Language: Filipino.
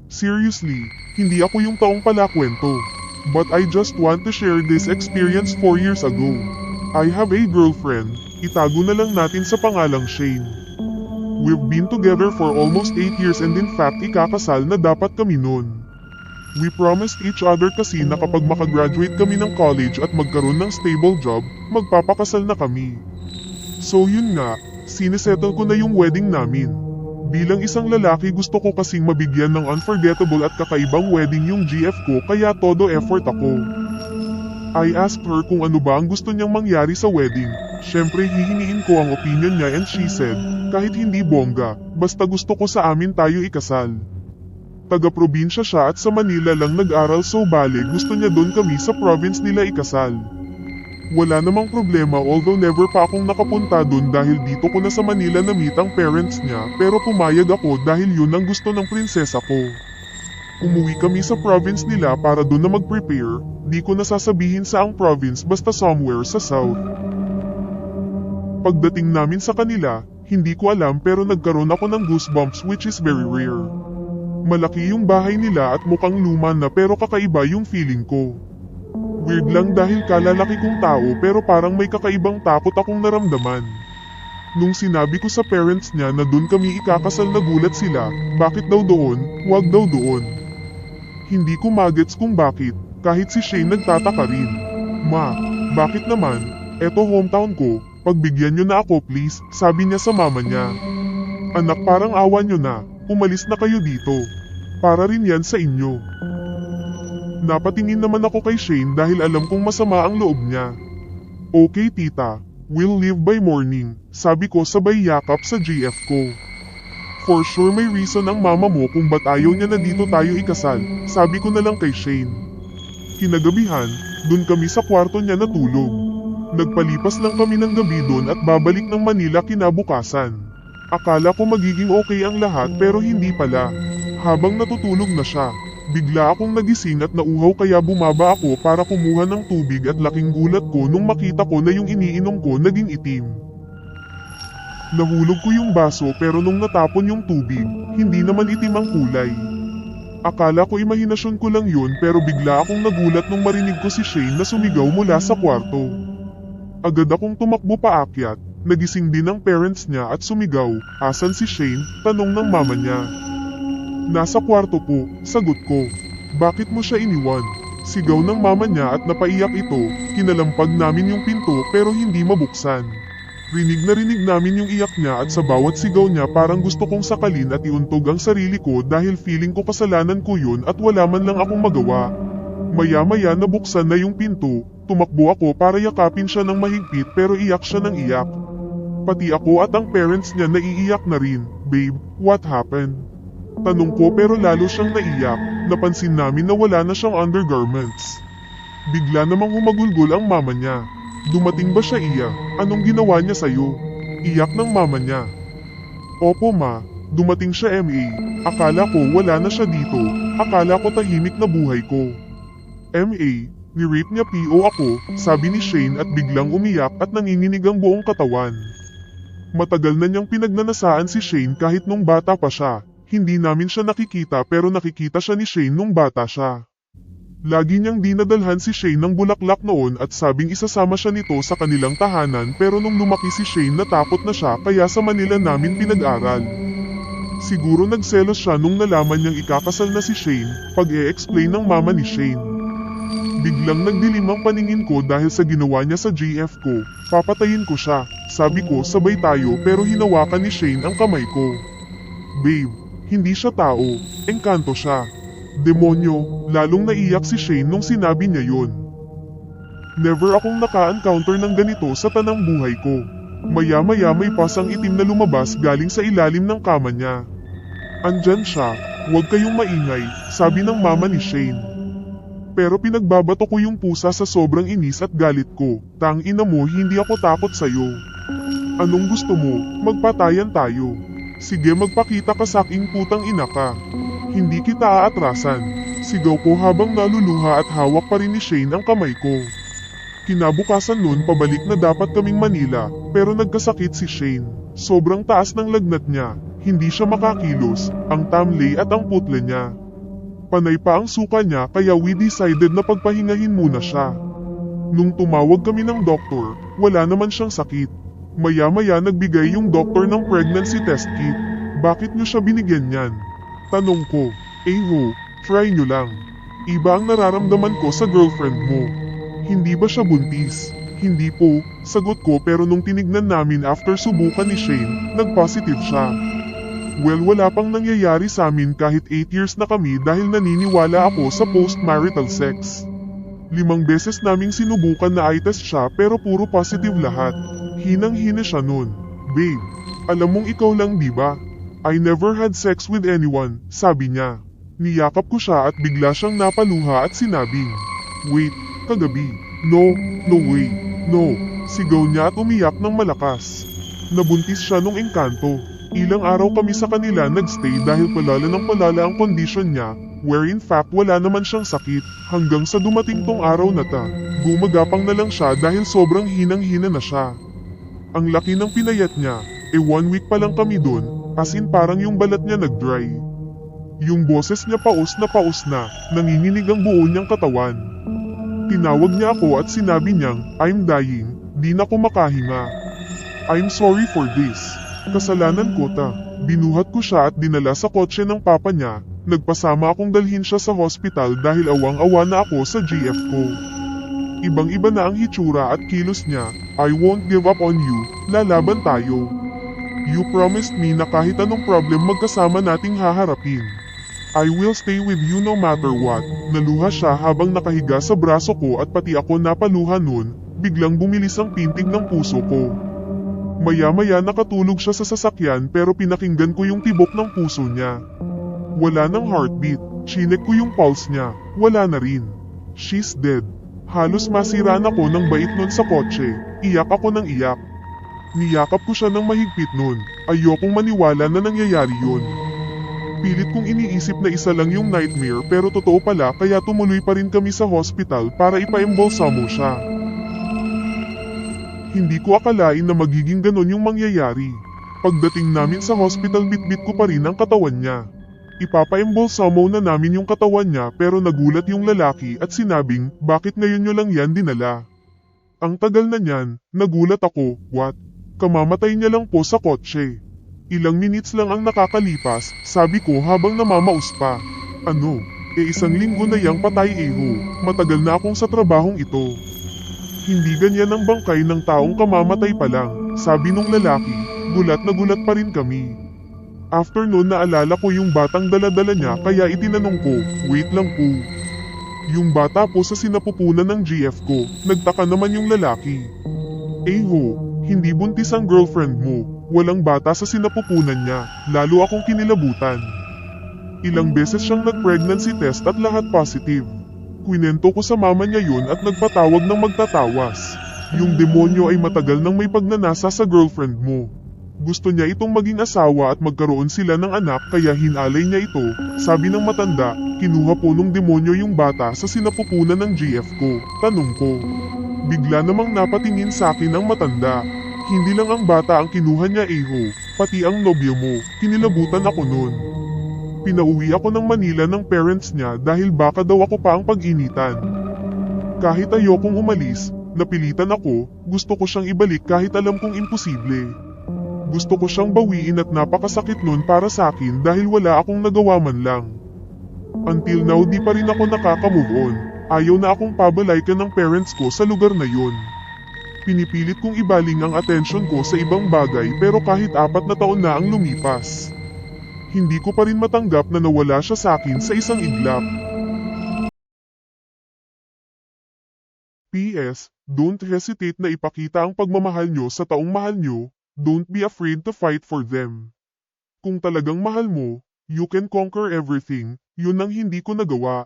Seriously, hindi ako yung taong palakwento. But I just want to share this experience 4 years ago. I have a girlfriend, itago na lang natin sa pangalang Shane. We've been together for almost 8 years and in fact ikakasal na dapat kami nun. We promised each other kasi na kapag makagraduate kami ng college at magkaroon ng stable job, magpapakasal na kami. So yun nga, sinesettle ko na yung wedding namin. Bilang isang lalaki gusto ko kasing mabigyan ng unforgettable at kakaibang wedding yung GF ko kaya todo effort ako. I asked her kung ano ba ang gusto niyang mangyari sa wedding. Syempre hihingiin ko ang opinion niya and she said, kahit hindi bongga, basta gusto ko sa amin tayo ikasal. Taga-probinsya siya at sa Manila lang nag-aral so bale gusto niya doon kami sa province nila ikasal. Wala namang problema although never pa akong nakapunta doon dahil dito ko na sa Manila na-meet ang parents niya pero pumayag ako dahil yun ang gusto ng prinsesa ko. Umuwi kami sa province nila para doon na mag-prepare, di ko nasasabihin sa ang province basta somewhere sa south. Pagdating namin sa kanila, hindi ko alam pero nagkaroon ako ng goosebumps which is very rare. Malaki yung bahay nila at mukhang luma na pero kakaiba yung feeling ko. Weird lang dahil kalalaki kong tao pero parang may kakaibang takot akong naramdaman. Nung sinabi ko sa parents niya na doon kami ikakasal nagulat sila, bakit daw doon, wag daw doon. Hindi ko magets kung bakit, kahit si Shane nagtataka rin. Ma, bakit naman, eto hometown ko, pagbigyan nyo na ako please, sabi niya sa mama niya. Anak parang awa nyo na, umalis na kayo dito. Para rin yan sa inyo. Napatingin naman ako kay Shane dahil alam kong masama ang loob niya. Okay tita, we'll leave by morning, sabi ko sabay yakap sa GF ko. For sure may reason ang mama mo kung ba't ayaw niya na dito tayo ikasal, sabi ko na lang kay Shane. Kinagabihan, dun kami sa kwarto niya natulog. Nagpalipas lang kami ng gabi dun at babalik ng Manila kinabukasan. Akala ko magiging okay ang lahat pero hindi pala. Habang natutulog na siya, bigla akong nagising at nauhaw kaya bumaba ako para kumuha ng tubig at laking gulat ko nung makita ko na yung iniinom ko naging itim. Nahulog ko yung baso pero nung natapon yung tubig, hindi naman itim ang kulay. Akala ko imahinasyon ko lang yun pero bigla akong nagulat nung marinig ko si Shane na sumigaw mula sa kwarto. Agad akong tumakbo paakyat, nagising din ang parents niya at sumigaw, asan si Shane? Tanong ng mama niya. Nasa kwarto po, sagot ko. Bakit mo siya iniwan? Sigaw ng mama niya at napaiyak ito, kinalampag namin yung pinto pero hindi mabuksan. Rinig na rinig namin yung iyak niya at sa bawat sigaw niya parang gusto kong sakalin at iuntog ang sarili ko dahil feeling ko kasalanan ko yun at wala man lang akong magawa. Maya-maya nabuksan na yung pinto, tumakbo ako para yakapin siya ng mahigpit pero iyak siya ng iyak. Pati ako at ang parents niya naiiyak na rin. Babe, what happened? Tanong ko pero lalo siyang naiyak, napansin namin na wala na siyang undergarments. Bigla namang humagulgol ang mama niya. Dumating ba siya iya? Anong ginawa niya sa'yo? Iyak ng mama niya. Opo ma, dumating siya MA. Akala ko wala na siya dito, akala ko tahimik na buhay ko. MA, ni-rape niya PO ako, sabi ni Shane at biglang umiyak at nanginginig ang buong katawan. Matagal na niyang pinagnanasaan si Shane kahit nung bata pa siya. Hindi namin siya nakikita pero nakikita siya ni Shane nung bata siya. Lagi niyang dinadalhan si Shane ng bulaklak noon at sabing isasama siya nito sa kanilang tahanan pero nung lumaki si Shane natakot na siya kaya sa Manila namin pinag-aral. Siguro nagselos siya nung nalaman niyang ikakasal na si Shane, pag-e-explain ng mama ni Shane. Biglang nagdilim ang paningin ko dahil sa ginawa niya sa GF ko, papatayin ko siya, sabi ko sabay tayo pero hinawakan ni Shane ang kamay ko. Babe, hindi siya tao, engkanto siya. Demonyo, lalong naiyak si Shane nung sinabi niya yun. Never akong naka-encounter ng ganito sa tanang buhay ko. Maya-maya may pasang itim na lumabas galing sa ilalim ng kama niya. Andyan siya, huwag kayong maingay, sabi ng mama ni Shane. Pero pinagbabato ko yung pusa sa sobrang inis at galit ko. Tang ina mo, hindi ako takot sa'yo. Anong gusto mo? Magpatayan tayo. Sige magpakita ka saking putang ina ka. Hindi kita aatrasan. Sigaw ko habang naluluha at hawak pa rin ni Shane ang kamay ko. Kinabukasan nun pabalik na dapat kaming Manila, pero nagkasakit si Shane. Sobrang taas ng lagnat niya, hindi siya makakilos, ang tamlay at ang putle niya. Panay pa ang suka niya kaya we decided na pagpahingahin muna siya. Nung tumawag kami ng doktor, wala naman siyang sakit. Maya-maya nagbigay yung doktor ng pregnancy test kit. Bakit niyo siya binigyan yan? Tanong ko. Ho, try niyo lang. Iba ang nararamdaman ko sa girlfriend mo. Hindi ba siya buntis? Hindi po, sagot ko pero nung tinignan namin after subukan ni Shane, nag-positive siya. Well, wala pang nangyayari sa amin kahit 8 years na kami dahil naniniwala ako sa post-marital sex. 5 beses naming sinubukan na i-test siya pero puro positive lahat. Hinang-hina siya nun. Babe, alam mong ikaw lang diba? I never had sex with anyone, sabi niya. Niyakap ko siya at bigla siyang napaluha at sinabing, wait, kagabi. No, no way, no. Sigaw niya at umiyak ng malakas. Nabuntis siya nung engkanto. Ilang araw kami sa kanila nagstay dahil palala ng palala ang kondisyon niya, where in fact wala naman siyang sakit, hanggang sa dumating tong araw na ta. Gumagapang na lang siya dahil sobrang hinang-hina na siya. Ang laki ng pinayat niya, 1 week pa lang kami dun, as in parang yung balat niya nag-dry. Yung boses niya paus na, nanginginig ang buo niyang katawan. Tinawag niya ako at sinabi niyang, I'm dying, di na ko makahinga. I'm sorry for this. Kasalanan ko ta. Binuhat ko siya at dinala sa kotse ng papa niya. Nagpasama akong dalhin siya sa hospital dahil awang-awa na ako sa GF ko. Ibang-iba na ang hitsura at kilos niya. I won't give up on you, lalaban tayo. You promised me na kahit anong problem magkasama nating haharapin. I will stay with you no matter what. Naluha siya habang nakahiga sa braso ko at pati ako napaluha nun, biglang bumilis ang pintig ng puso ko. Maya-maya nakatulog siya sa sasakyan pero pinakinggan ko yung tibok ng puso niya. Wala nang heartbeat. Chinek ko yung pulse niya. Wala na rin. She's dead. Halos masiraan ako ng bait nun sa kotse. Iyak ako ng iyak. Niyakap ko siya ng mahigpit nun. Ayokong maniwala na nangyayari yun. Pilit kong iniisip na isa lang yung nightmare pero totoo pala kaya tumuloy pa rin kami sa hospital para ipa-embalsamo siya. Hindi ko akalain na magiging ganon yung mangyayari. Pagdating namin sa hospital bitbit ko pa rin ang katawan niya. Ipapa-embalsamo na namin yung katawan niya pero nagulat yung lalaki at sinabing, bakit ngayon nyo lang yan dinala? Ang tagal na niyan, nagulat ako, what? Kamamatay niya lang po sa kotse. Ilang minutes lang ang nakakalipas, sabi ko habang namamaus pa. Ano? 1 linggo na yang patay matagal na akong sa trabahong ito. Hindi ganyan ang bangkay ng taong kamamatay pa lang, sabi nung lalaki, gulat na gulat pa rin kami. After noon naalala ko yung batang dala-dala niya kaya itinanong ko, wait lang po. Yung bata po sa sinapupunan ng GF ko, nagtaka naman yung lalaki. Hindi buntis ang girlfriend mo, walang bata sa sinapupunan niya, lalo akong kinilabutan. Ilang beses siyang nag-pregnancy test at lahat positive. Kwinento ko sa mama niya yun at nagpatawag ng magtatawas. Yung demonyo ay matagal nang may pagnanasa sa girlfriend mo. Gusto niya itong maging asawa at magkaroon sila ng anak kaya hinalay niya ito, sabi ng matanda, kinuha po nung demonyo yung bata sa sinapupunan ng GF ko. Tanong ko. Bigla namang napatingin sa akin ang matanda. Hindi lang ang bata ang kinuha niya pati ang nobyo mo, kinilabutan ako nun. Pinauwi ako ng Manila ng parents niya dahil baka daw ako pa ang pag-initan. Kahit ayokong umalis, napilitan ako, gusto ko siyang ibalik kahit alam kong imposible. Gusto ko siyang bawiin at napakasakit nun para sa akin dahil wala akong nagawa man lang. Until now di pa rin ako nakaka-move on, ayaw na akong pabalaykan ng parents ko sa lugar na yun. Pinipilit kong ibaling ang atensyon ko sa ibang bagay pero kahit 4 na taon na ang lumipas. Hindi ko pa rin matanggap na nawala siya sa akin sa isang iglap. PS, don't hesitate na ipakita ang pagmamahal nyo sa taong mahal nyo, don't be afraid to fight for them. Kung talagang mahal mo, you can conquer everything, yun ang hindi ko nagawa.